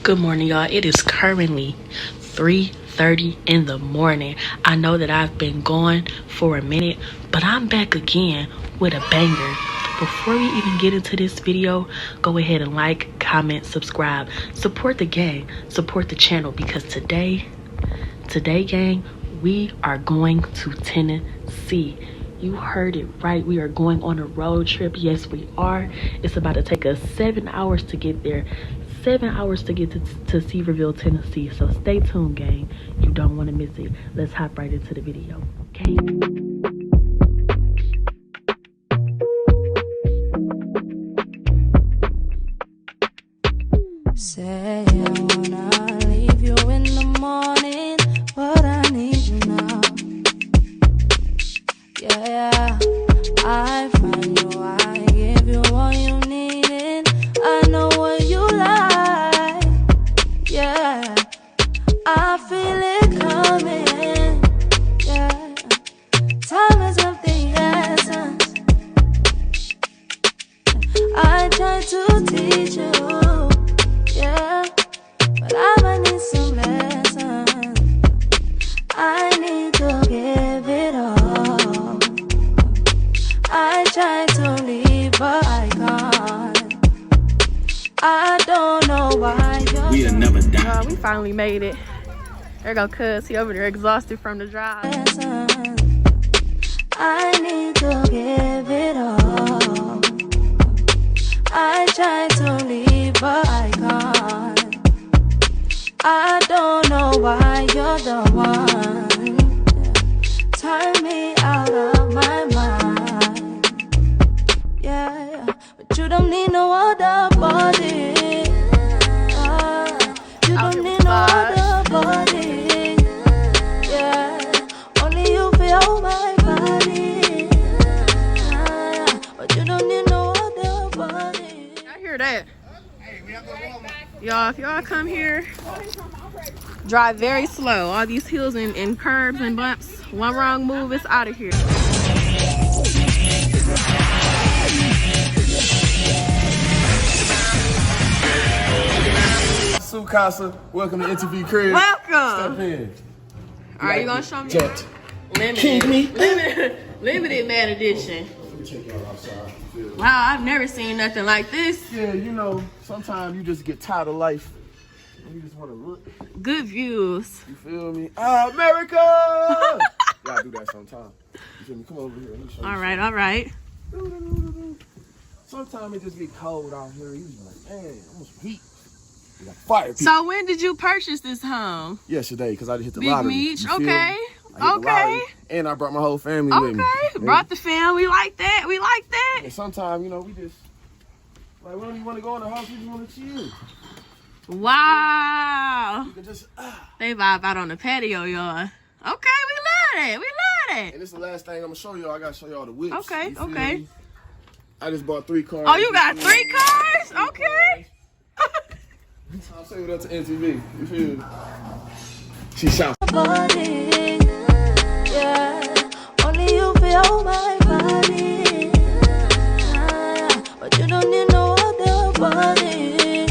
Good morning, y'all. It is currently 3:30 in the morning. I know that I've been gone for a minute, but I'm back again with a banger. Before we even get into this video, go ahead and like, comment, subscribe. Support the gang, support the channel, because today, gang, we are going to Tennessee. You heard it right. We are going on a road trip. Yes, we are. It's about to take us 7 hours to get there. 7 hours to get to Sevierville, Tennessee. So stay tuned, gang. You don't want to miss it. Let's hop right into the video. Okay. Say I wanna leave you in the morning, but I need you now. Yeah, I find you, I give you all you need, and I know what you like. Yeah, I feel it coming. Yeah, time is of the essence. I try to teach you, yeah, but I might need some lessons. I need to give it all. I try to leave, but I can't. I don't know why you're we done never died. We finally made it. There go Cuz. He over there exhausted from the drive. I need to give it all. I try to leave, but I can't. I don't know why you're the one. Turn me out of my mind. Yeah, but you don't need no other body. You don't need no other body. Yeah, only you feel my body. But you don't need no other body. I hear that. Y'all, if y'all come here, drive very slow. All these hills and curbs and bumps. One wrong move, it's out of here. Sue Casa, welcome to Interview Crib. Welcome. Step in. All right, you gonna show me? Jet. Limited man edition. Let me check y'all outside. Wow, I've never seen nothing like this. Yeah, you know, sometimes you just get tired of life and you just want to look. Good views. You feel me? America! Gotta do that sometime. You feel me? Come over here. Let me show you. All right, all right. Sometimes it just get cold out here. You be like, man, I want some heat. We got fire people. So when did you purchase this home? Yesterday, because I hit the Big lottery. Meech, You feel okay. me? I hit the lottery, and I brought my whole family with me. Okay, brought the fam. We like that. We like that. And sometimes, you know, we just, like, we don't even want to go in the house. We just want to chill. Wow. You can just, They vibe out on the patio, y'all. Okay, we love that. We love that. And this is the last thing I'm going to show y'all. I got to show y'all the whips. Okay, You feel okay. me? I just bought 3 cars. Oh, you got 3 cars? Okay. I'll say what up to NTV. You feel me? She shouts. Body, yeah, only you feel my body. But you don't need no other body.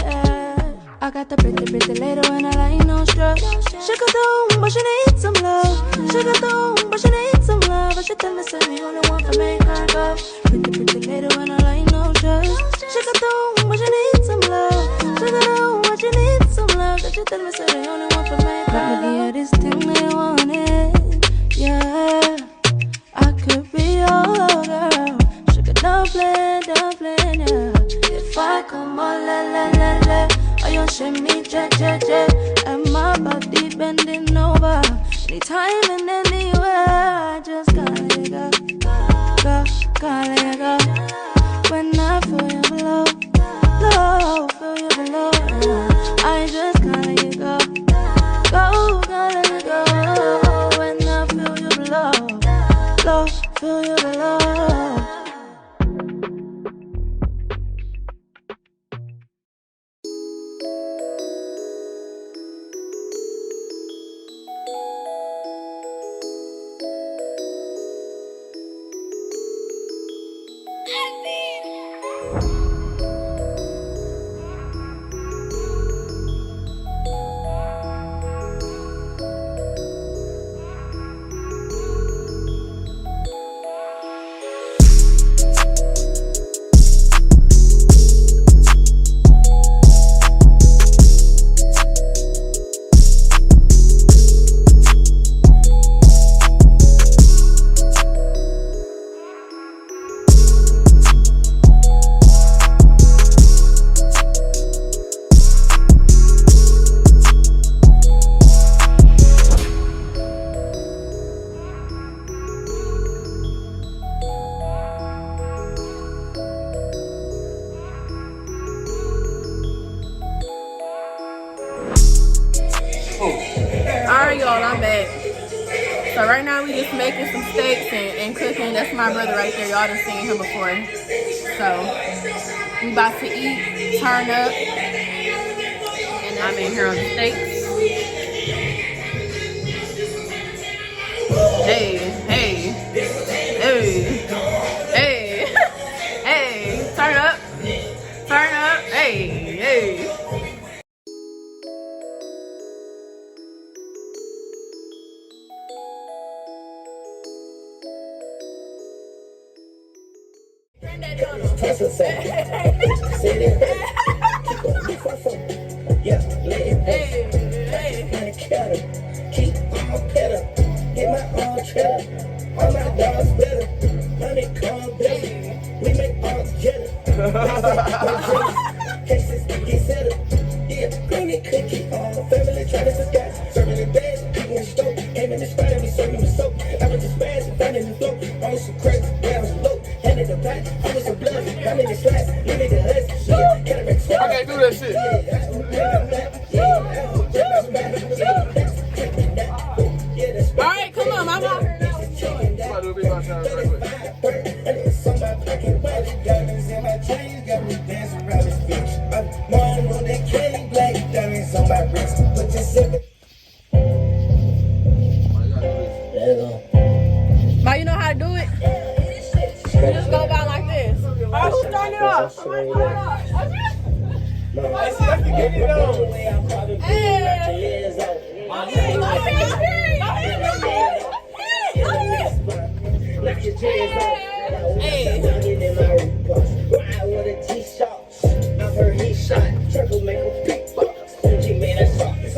Yeah, I got the pretty lady when I like no stress. She got down, but she needs some love. She got down, but she needs some love. But she tell me say me only want to make her go. Pretty lady when I like no stress. She got down, but she needs some love. She got down, but she needs some love. That she tell me say they only want to make her go. Yeah, this thing they wanted. Yeah, I could be your girl. She could dumpling, yeah. If I come on, la. Oh, you shimmy, jet. And my body bending over. Anytime and anywhere, I just gotta let it go. Gotta let it go. When I feel you below, feel you below. I just gotta let it go. Gotta let it go. When I feel you below, feel you below. Alright, y'all, I'm back. So right now we just making some steaks and cooking. That's my brother right there. Y'all done seen him before. So we about to eat, turn up, and I'm in here on the steaks. Hey, hey, hey, hey, hey, turn up, hey, hey. Keep all better, get my all cheddar. All my dogs better, money come better. We make all cheddar. Cases get settled. Yeah, green and cookie, all family trying to disguise. Serving in bed, eating in stove. Came in the spot and we serving with soap. I was just fast and finding the flow. On some crack, down low. Handed the pot, I was a blood. How many slides? Leave it to us. Yeah, cataract swallow. I can't do that shit. Alright, come on, mama. Ma, you know how to do it? You just go by like this. Alright, who's starting it off?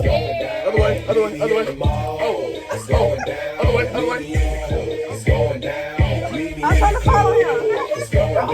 Other way. Oh, it's going down. Other way. It's going down. I'm trying to follow him. It's going down.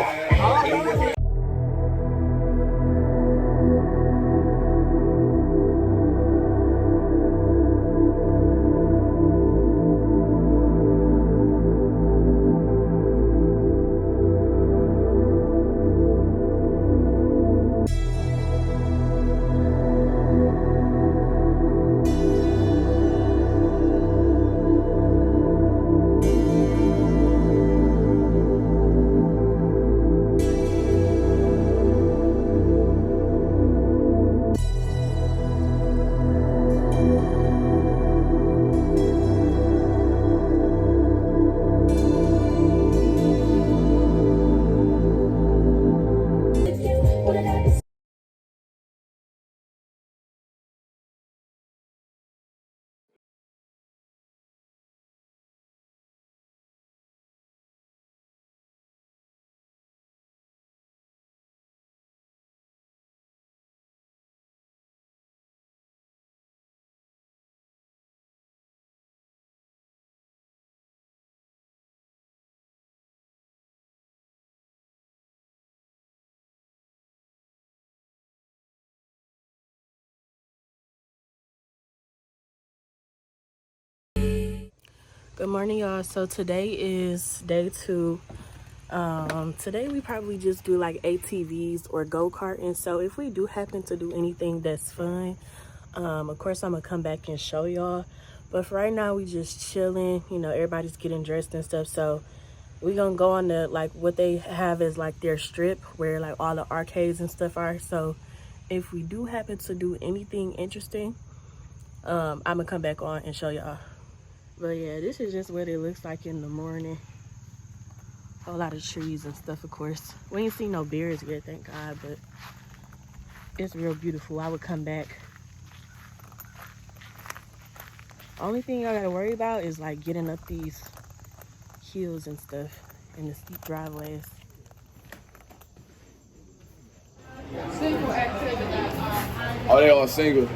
Good morning, y'all. So today is day 2. Today we probably just do like ATVs or go-karting. So if we do happen to do anything that's fun, of course I'm gonna come back and show y'all. But for right now, we just chilling. You know, everybody's getting dressed and stuff. So we gonna go on the, like, what they have is like their strip where like all the arcades and stuff are. So if we do happen to do anything interesting, I'm gonna come back on and show y'all. But yeah, this is just what it looks like in the morning. A lot of trees and stuff, of course. We ain't seen no bears yet, thank God, but it's real beautiful. I would come back. Only thing y'all gotta worry about is like getting up these hills and stuff and the steep driveways. Oh, they all single.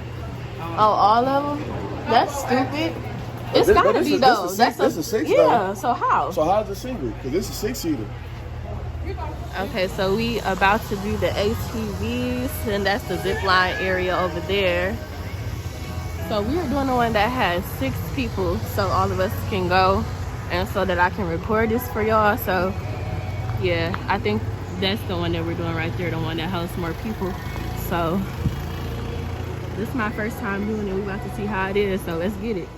Oh, all of them? That's stupid. It's gotta be though. That's a 6, yeah, though. so how? So how's it single? Because this is a 6-seater. Okay, so we about to do the ATVs, and that's the Zipline area over there. So we are doing the one that has 6 people, so all of us can go, and so that I can record this for y'all. So yeah, I think that's the one that we're doing right there, the one that hosts more people. So This is my first time doing it. We about to see how it is, so let's get it.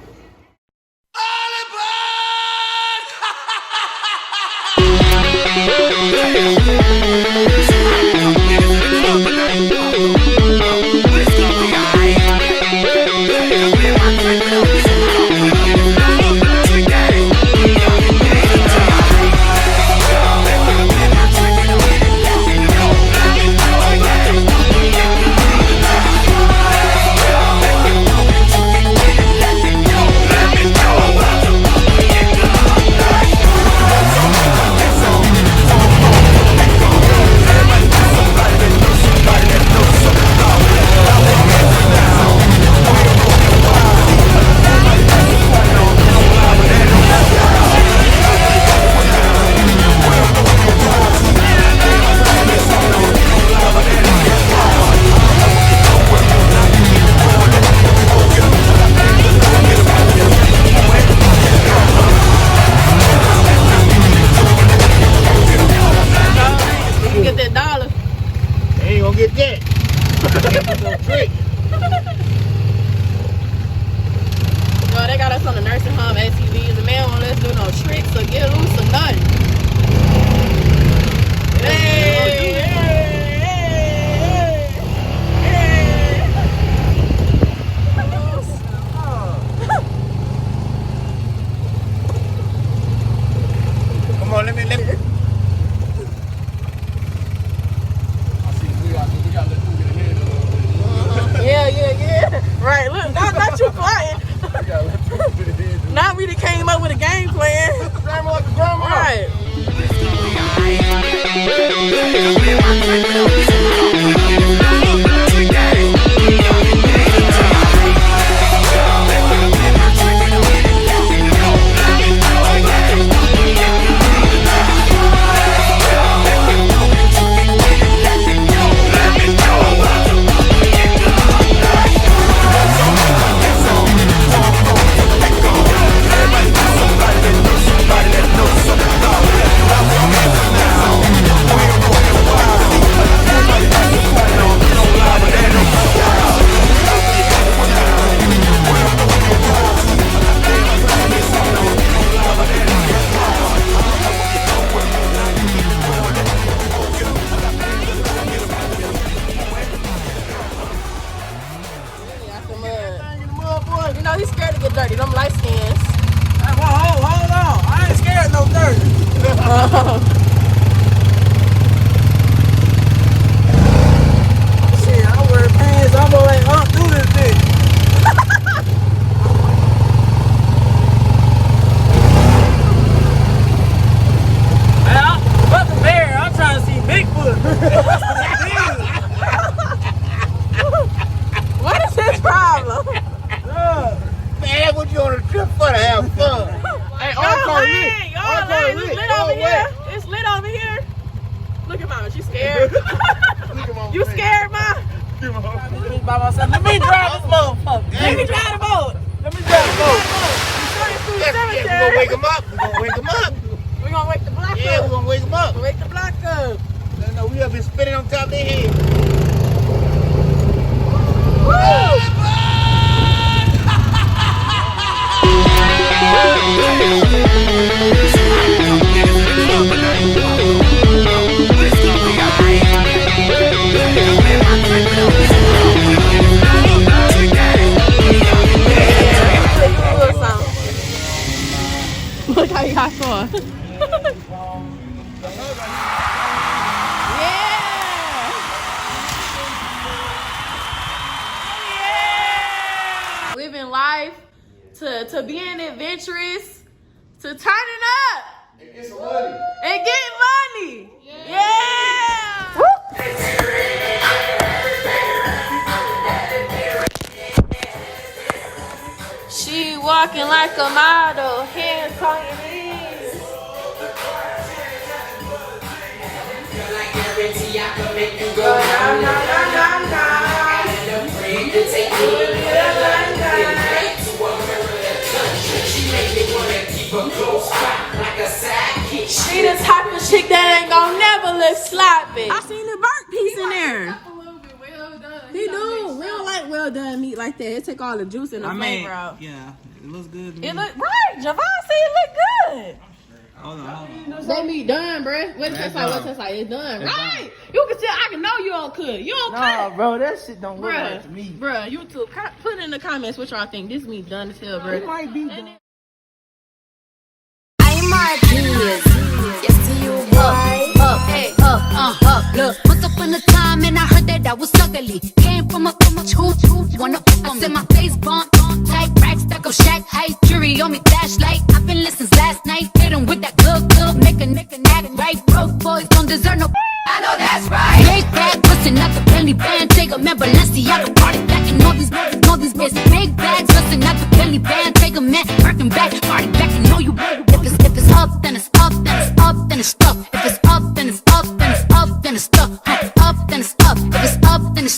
Look how you got for. Yeah. Living life to being adventurous to turning up and get some money. And getting money. Yeah. She walking like a model, hands on your knees. Go na na na na na. And I'm free to take you to she make me wanna keep her close like a sidekick. She the type of chick that ain't gonna never look sloppy. I seen the burnt piece in there. Well done. He do. We don't like well done meat like that. It take all the juice and the flavor out. Yeah, it looks good. To me. It look right. Javon said it look good. Hold on. They meat done, bruh. What it tastes like? What it tastes like? It's done. Right. You can tell. I can know you don't cook. You don't cook. Bro, that shit don't look right to me. Bruh, you too. Put in the comments what y'all think. This meat done as hell, bruh. It might be done. I'm a genius. Yes to you, boy. Up. Look, once upon a time, and I heard that I was ugly. Came from a choo, wanna I said my face bump, tight rack, stack of shack, height, jury on me, flashlight. I've been listening last night, hit 'em with that good, make a acting right. Broke boys don't deserve no. I know that's right. Big bag, bustin' out the Bentley band, take a member, Balenciaga party back, and all these bitches. Big bags, bustin' out the Bentley band, take a man, working back, party back, and know you. If it's up, then it's up, then it's up, then it's stuck. If it's up, then it's up, then it's up, then it's stuck. Up, then it's up. If it's up, then it's